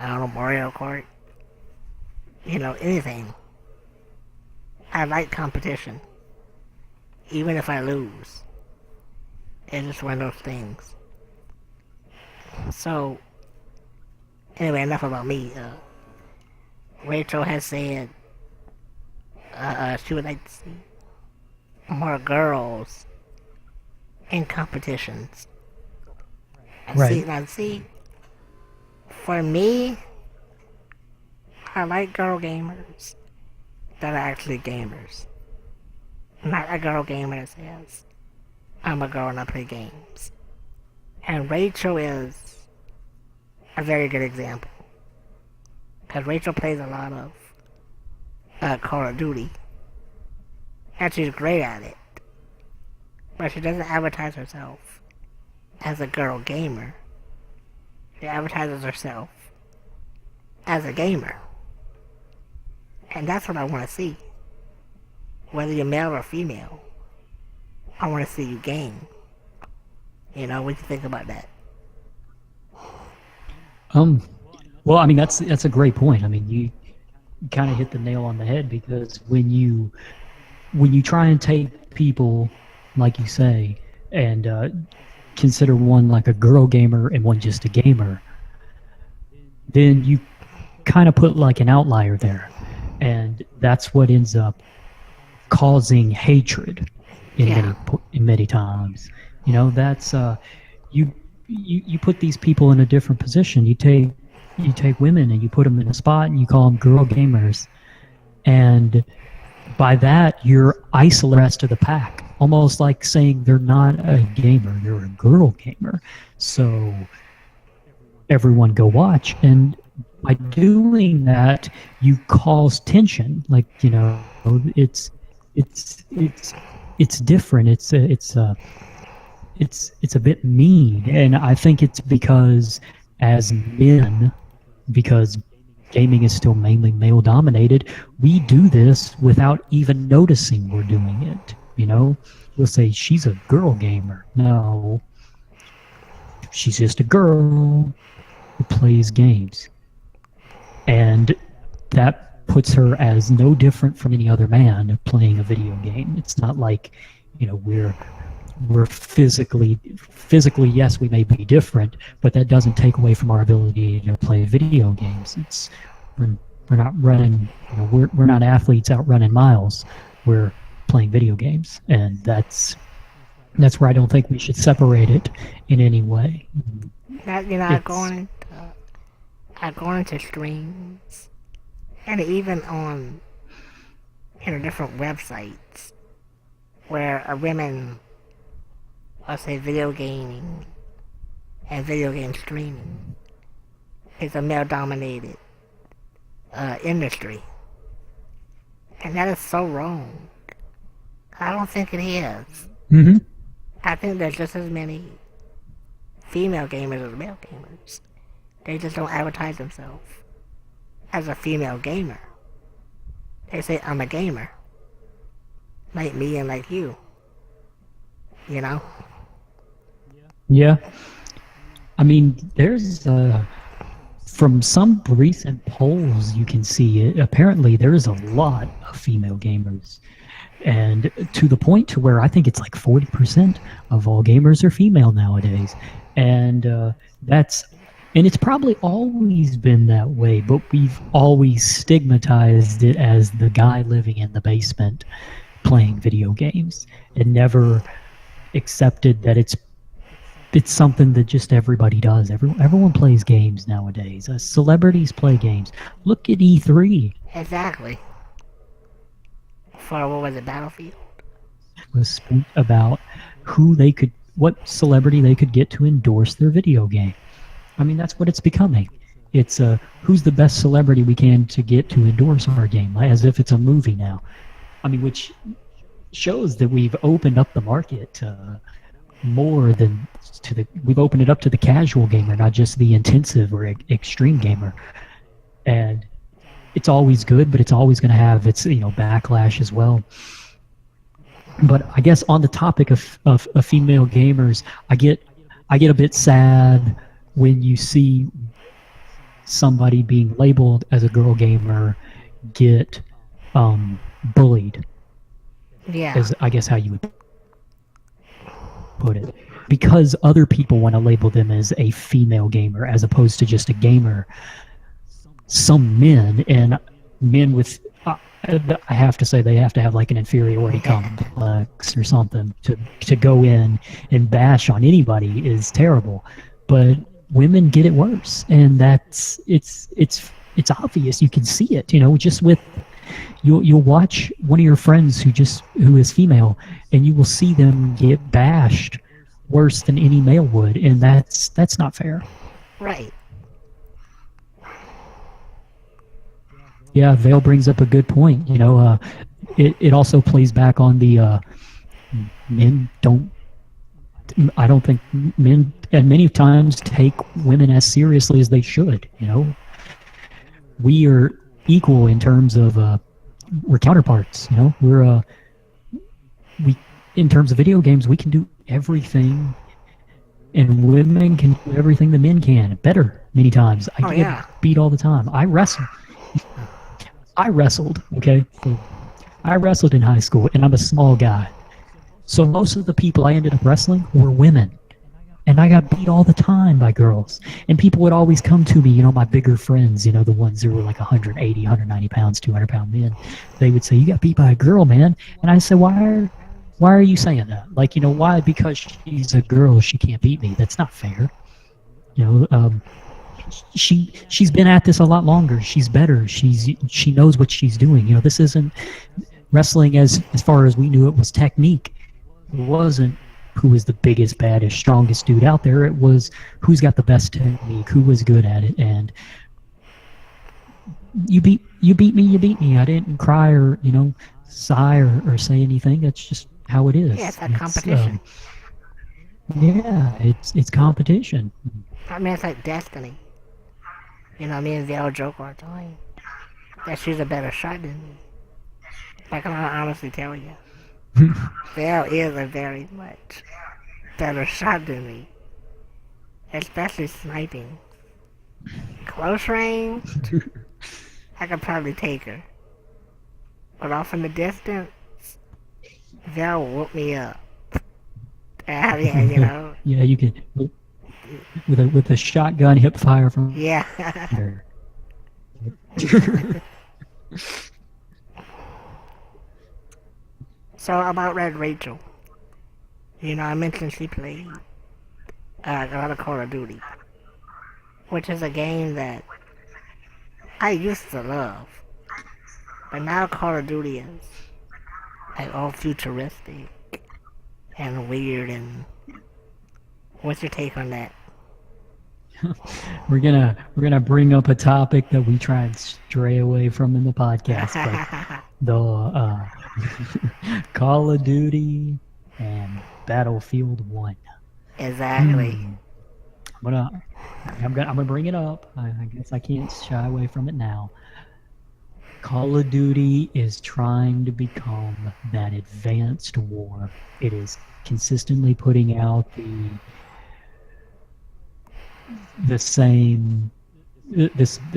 I don't know, Mario Kart, anything. I like competition, even if I lose. It's just one of those things. So, anyway, enough about me. Rachel has said she would like to see more girls in competitions. Right. See, for me, I like girl gamers that are actually gamers. Not a girl gamer that says, I'm a girl and I play games. And Rachel is a very good example. Because Rachel plays a lot of Call of Duty. And she's great at it. But she doesn't advertise herself as a girl gamer. She advertises herself as a gamer. And that's what I want to see. Whether you're male or female, I want to see you game. What do you think about that? Well, I mean that's a great point. I mean, you kind of hit the nail on the head because when you try and take people, like you say, and consider one like a girl gamer and one just a gamer, then you kind of put like an outlier there, and that's what ends up causing hatred in many times. That's you put these people in a different position. You take women and you put them in a spot and you call them girl gamers, and by that you're isolating the rest of the pack, almost like saying they're not a gamer, they're a girl gamer. So everyone go watch, and by doing that you cause tension. Like it's different. It's a bit mean, and I think it's because as men, because gaming is still mainly male dominated, we do this without even noticing we're doing it. We'll say she's a girl gamer. No, she's just a girl who plays games, and that puts her as no different from any other man playing a video game. It's not like we're physically, yes, we may be different, but that doesn't take away from our ability to play video games. We're not running, we're not athletes out running miles. We're playing video games, and that's where I don't think we should separate it in any way. I go into streams, and even on different websites where women, let's say video gaming and video game streaming, is a male-dominated industry. And that is so wrong. I don't think it is. Mm-hmm. I think there's just as many female gamers as male gamers. They just don't advertise themselves as a female gamer. They say, I'm a gamer. Like me and like you. Yeah. I mean, there's from some recent polls you can see it. Apparently, there's a lot of female gamers, and to the point to where I think it's like 40% of all gamers are female nowadays, and it's probably always been that way, but we've always stigmatized it as the guy living in the basement playing video games, and never accepted that it's something that just everybody does. Everyone plays games nowadays. Celebrities play games. Look at E3. Exactly. For what was it, Battlefield? It was spent about what celebrity they could get to endorse their video game. I mean, that's what it's becoming. It's who's the best celebrity we can to get to endorse our game, as if it's a movie now. I mean, which shows that we've opened up the market more than we've opened it up to the casual gamer, not just the intensive or extreme gamer. And it's always good, but it's always going to have its backlash as well. But I guess on the topic of female gamers, I get a bit sad when you see somebody being labeled as a girl gamer get bullied, Yeah. is I guess how you would put it. Because other people want to label them as a female gamer as opposed to just a gamer, some men and men with I have to say they have to have like an inferiority complex or something to go in and bash on anybody is terrible. But women get it worse, and that's it's obvious. You can see it, just with you'll watch one of your friends who is female, and you will see them get bashed worse than any male would, and that's not fair. Right. Yeah, Vale brings up a good point. It also plays back on the men don't. I don't think men, and many times, take women as seriously as they should. We are equal in terms of we're counterparts. We in terms of video games, we can do everything, and women can do everything the men can better many times. I get beat all the time. I wrestled, okay? I wrestled in high school, and I'm a small guy. So most of the people I ended up wrestling were women. And I got beat all the time by girls. And people would always come to me, my bigger friends, the ones who were like 180, 190 pounds, 200-pound men. They would say, "You got beat by a girl, man." And I said, why are you saying that? Like, why? Because she's a girl, she can't beat me. That's not fair. She's been at this a lot longer. She's better. She knows what she's doing. This isn't wrestling as far as we knew it was technique. It wasn't who was the biggest, baddest, strongest dude out there. It was who's got the best technique, who was good at it. And you beat me. I didn't cry or sigh or say anything. That's just how it is. Yeah, it's a competition. It's competition. I mean, it's like destiny. Me and Zell joke all the time that she's a better shot than me. Like, I can honestly tell you. Zell is a very much better shot than me. Especially sniping. Close range, I could probably take her. But off in the distance, Zell whoop me up. Yeah, Yeah, you can with a shotgun hip fire from Yeah. there. So about Red Rachel, I mentioned she played a lot of Call of Duty, which is a game that I used to love, but now Call of Duty is like all futuristic and weird. And what's your take on that? We're gonna bring up a topic that we try and stray away from in the podcast, but the Call of Duty and Battlefield 1. Exactly. I'm gonna bring it up. I guess I can't shy away from it now. Call of Duty is trying to become that advanced war. It is consistently putting out the same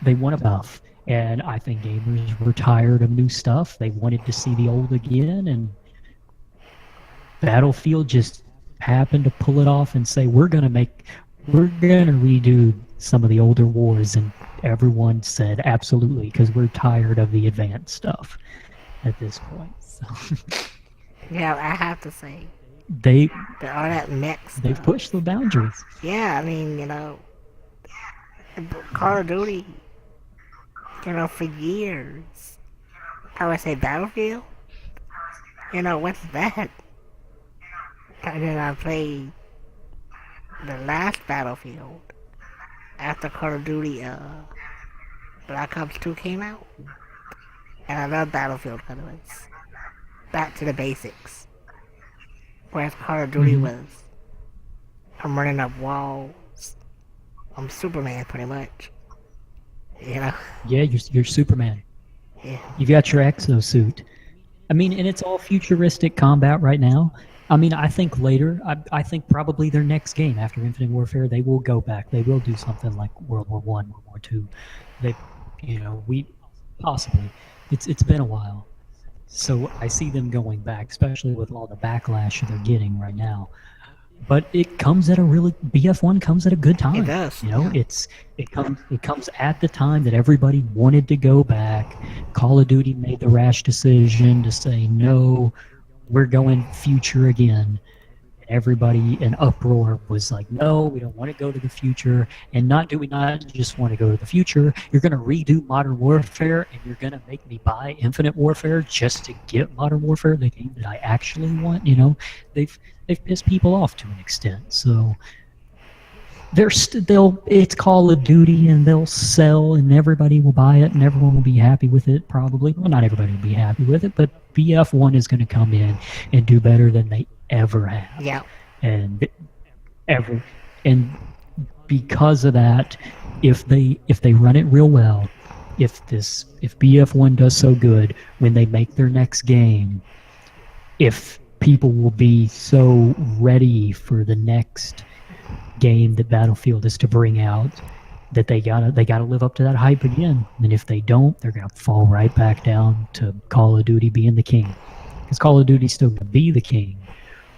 they want enough, and I think gamers were tired of new stuff. They wanted to see the old again, and Battlefield just happened to pull it off and say we're gonna redo some of the older wars, and everyone said absolutely, because we're tired of the advanced stuff at this point. So Yeah, I have to say they all that mech stuff. they've pushed the boundaries. Yeah, I mean, Call of Duty, for years. I would say Battlefield. What's that? And then I played the last Battlefield after Call of Duty Black Ops 2 came out. And I love Battlefield because it was back to the basics. Whereas Call of Duty was, I'm running up walls. I'm Superman, pretty much. Yeah, you're Superman. Yeah. You've got your exosuit. I mean, and it's all futuristic combat right now. I mean, I think later, I think probably their next game after Infinite Warfare, they will go back. They will do something like World War One, World War Two. They, we possibly. It's been a while, so I see them going back, especially with all the backlash they're getting right now. But it comes at a really BF1 comes at a good time. It does. Yeah. It comes at the time that everybody wanted to go back. Call of Duty made the rash decision to say no, we're going future again. Everybody in uproar was like, no, we don't want to go to the future. And do we not just want to go to the future? You're going to redo Modern Warfare, and you're going to make me buy Infinite Warfare just to get Modern Warfare, the game that I actually want. They've pissed people off to an extent. So it's Call of Duty, and they'll sell, and everybody will buy it, and everyone will be happy with it. Probably, well, not everybody will be happy with it, but BF1 is going to come in and do better than they ever have. Yeah. And because of that, if they run it real well, if BF1 does so good when they make their next game, if people will be so ready for the next game that Battlefield is to bring out, that they gotta live up to that hype again. And if they don't, they're gonna fall right back down to Call of Duty being the king, because Call of Duty's still gonna be the king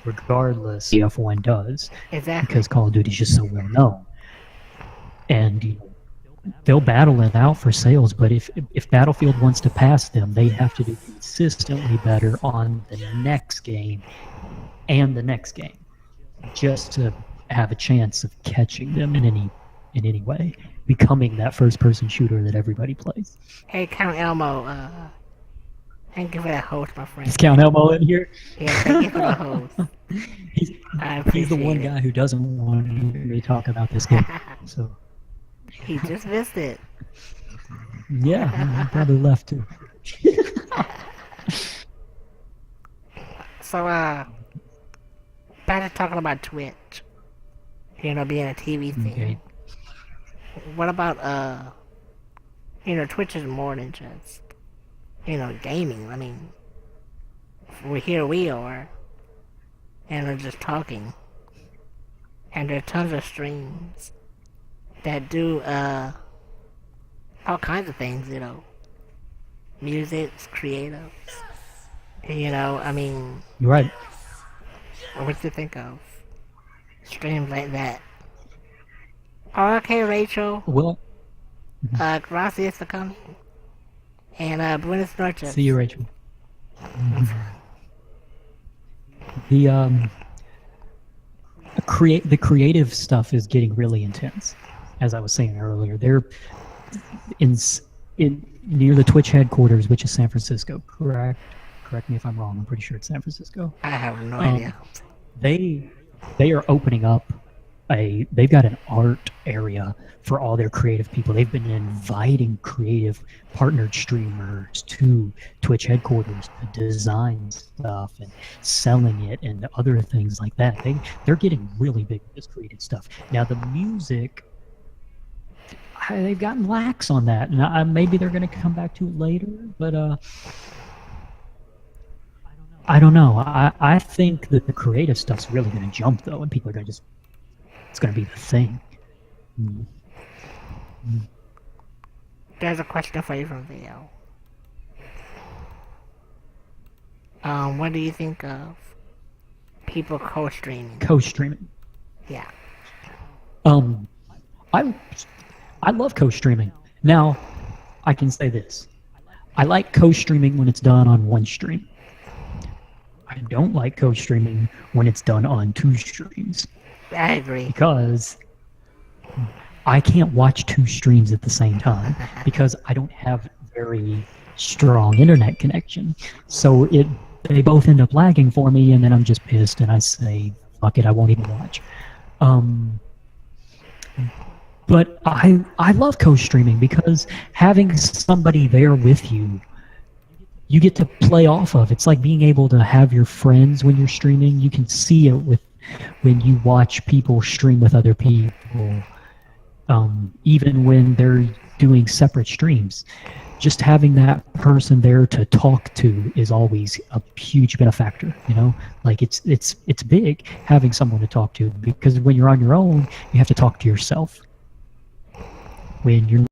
regardless if one does. Exactly. Because Call of Duty's just so well known. And they'll battle it out for sales, but if Battlefield wants to pass them, they have to do consistently better on the next game and the next game, just to have a chance of catching them in any way, becoming that first-person shooter that everybody plays. Hey, Count Elmo, thank you for that host, my friend. Is Count Elmo in here? Yeah, thank you for the host. He's the one guy who doesn't want me to talk about this game. So he just missed it. Yeah, he probably left too. So, back to talking about Twitch. Being a TV thing. Okay. What about, Twitch is more than just, gaming. I mean, here we are, and we're just talking. And there are tons of streams that do, all kinds of things, Music, creative. I mean... You're right. What do you think of streams like that? Oh, okay, Rachel. Well... Gracias for coming. And, buenas noches. See you, Rachel. The creative stuff is getting really intense, as I was saying earlier. They're in near the Twitch headquarters, which is San Francisco, correct? Correct me if I'm wrong. I'm pretty sure it's San Francisco. I have no idea. They are opening up they've got an art area for all their creative people. They've been inviting creative partnered streamers to Twitch headquarters to design stuff and selling it and other things like that. They're getting really big with this creative stuff. Now the music, they've gotten lax on that, and maybe they're going to come back to it later, but I don't know. I think that the creative stuff's really going to jump, though, and people are going to it's going to be the thing. There's a question for you from Theo. What do you think of people co-streaming? Co-streaming? Yeah. I love co-streaming. Now, I can say this. I like co-streaming when it's done on one stream. I don't like co-streaming when it's done on two streams. I agree. Because I can't watch two streams at the same time because I don't have very strong internet connection. So they both end up lagging for me, and then I'm just pissed and I say, fuck it, I won't even watch. But I love co-streaming because having somebody there with you, you get to play off of. It's like being able to have your friends when you're streaming. You can see it when you watch people stream with other people, even when they're doing separate streams. just having that person there to talk to is always a huge benefactor. Like it's big having someone to talk to, because when you're on your own, you have to talk to yourself. When you're